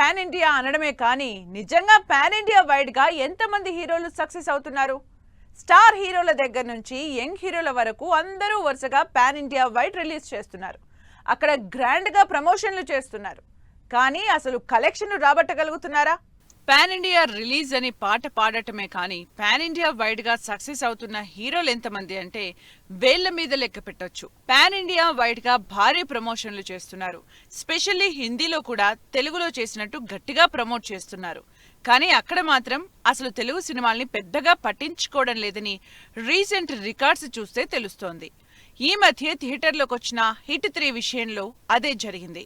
Pan India అనడమే కానీ నిజంగా pan India wide గా ఎంతమంది హీరోలు సక్సెస్ అవుతున్నారు? స్టార్ హీరోల దగ్గర నుంచి యంగ్ హీరోల వరకు అందరూ వరుసగా పాన్ ఇండియా వైడ్ రిలీజ్ చేస్తున్నారు. అక్కడ గ్రాండ్ గా ప్రమోషన్లు చేస్తున్నారు. కానీ అసలు కలెక్షన్ రాబట్టగలుగుతున్నారా? పాన్ ఇండియా రిలీజ్ అని పాట పాడటమే కానీ పాన్ ఇండియా వైడ్ గా సక్సెస్ అవుతున్న హీరోలు ఎంతమంది అంటే వేళ్ల మీద లెక్క పెట్టొచ్చు. పాన్ ఇండియా వైడ్ గా భారీ ప్రమోషన్లు చేస్తున్నారు. స్పెషల్లీ హిందీలో కూడా తెలుగులో చేసినట్టు గట్టిగా ప్రమోట్ చేస్తున్నారు. కానీ అక్కడ మాత్రం అసలు తెలుగు సినిమాల్ని పెద్దగా పట్టించుకోవడం లేదని రీసెంట్ రికార్డ్స్ చూస్తే తెలుస్తోంది. ఈ మధ్య థియేటర్లోకి వచ్చిన హిట్ 3 విషయంలో అదే జరిగింది.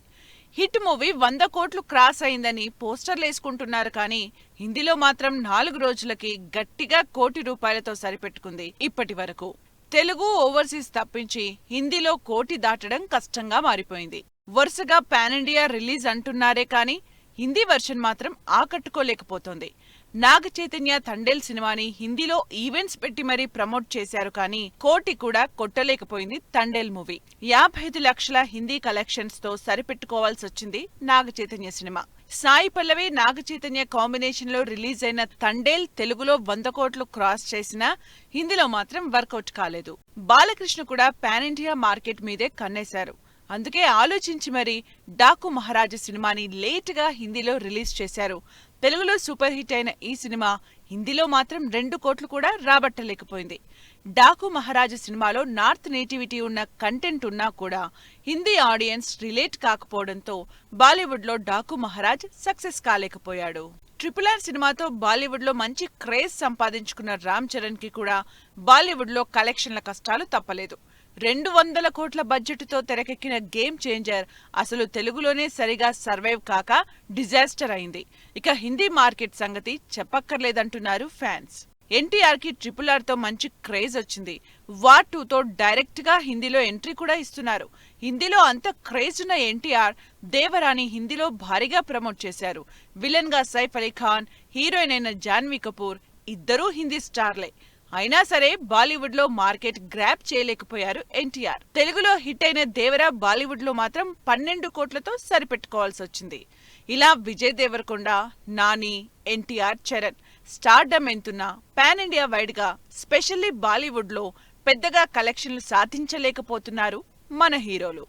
హిట్ మూవీ 100 కోట్లు క్రాస్ అయిందని పోస్టర్లు వేసుకుంటున్నారు. కానీ హిందీలో మాత్రం 4 రోజులకి గట్టిగా ₹1 కోటి సరిపెట్టుకుంది. ఇప్పటి వరకు తెలుగు ఓవర్సీస్ తప్పించి హిందీలో 1 కోటి దాటడం కష్టంగా మారిపోయింది. వరుసగా పాన్ ఇండియా రిలీజ్ అంటున్నారే కానీ హిందీ వర్షన్ మాత్రం ఆకట్టుకోలేకపోతోంది. నాగ చైతన్య తండేల్ సినిమాని హిందీలో ఈవెంట్స్ పెట్టి మరీ ప్రమోట్ చేశారు కానీ 1 కోటి కూడా కొట్టలేకపోయింది తండేల్ మూవీ. 55 లక్షల హిందీ కలెక్షన్స్ తో సరిపెట్టుకోవాల్సి వచ్చింది నాగ చైతన్య సినిమా. సాయి పల్లవి నాగ చైతన్య కాంబినేషన్ లో రిలీజ్ అయిన తండేల్ తెలుగులో 100 కోట్లు క్రాస్ చేసినా హిందీలో మాత్రం వర్కౌట్ కాలేదు. బాలకృష్ణ కూడా పాన్ ఇండియా మార్కెట్ మీదే కన్నేశారు. అందుకే ఆలోచించి మరీ డాకు మహారాజు సినిమాని లేట్ గా హిందీలో రిలీజ్ చేశారు. తెలుగులో సూపర్ హిట్ అయిన ఈ సినిమా హిందీలో మాత్రం 2 కోట్లు కూడా రాబట్టలేకపోయింది. డాకు మహారాజు సినిమాలో నార్త్ నేటివిటీ ఉన్న కంటెంట్ ఉన్నా కూడా హిందీ ఆడియన్స్ రిలేట్ కాకపోవడంతో బాలీవుడ్ లో డాకు మహారాజ్ సక్సెస్ కాలేకపోయాడు. RRR సినిమాతో బాలీవుడ్ లో మంచి క్రేజ్ సంపాదించుకున్న రామ్ చరణ్ కి కూడా బాలీవుడ్ లో కలెక్షన్ల కష్టాలు తప్పలేదు. 200 కోట్ల బడ్జెట్ తో తెరకెక్కిన గేమ్ చేంజర్ అసలు తెలుగులోనే సరిగా సర్వైవ్ కాక డిజాస్టర్ అయింది. ఇక హిందీ మార్కెట్ సంగతి చెప్పక్కర్లేదంటున్నారు ఫ్యాన్స్. ఎన్టీఆర్ కి RRR తో మంచి క్రేజ్ వచ్చింది. వార్ 2 తో డైరెక్ట్ గా హిందీలో ఎంట్రీ కూడా ఇస్తున్నారు. హిందీలో అంత క్రేజ్ ఉన్న ఎన్టీఆర్ దేవరాని హిందీలో భారీగా ప్రమోట్ చేశారు. విలన్ గా సైఫ్ అలీ ఖాన్, హీరోయిన్ అయిన జాన్వీ కపూర్ ఇద్దరూ హిందీ స్టార్లే. అయినా సరే బాలీవుడ్ లో మార్కెట్ గ్రాప్ చేయలేకపోయారు ఎన్టీఆర్. తెలుగులో హిట్ అయిన దేవరా బాలీవుడ్ లో మాత్రం 12 కోట్లతో సరిపెట్టుకోవాల్సి వచ్చింది. ఇలా విజయ్ దేవరకొండ, నాని, ఎన్టీఆర్, చరణ్ స్టార్డమ్ ఎంతున్నా పాన్ ఇండియా వైడ్ గా స్పెషల్లీ బాలీవుడ్ లో పెద్దగా కలెక్షన్లు సాధించలేకపోతున్నారు మన హీరోలు.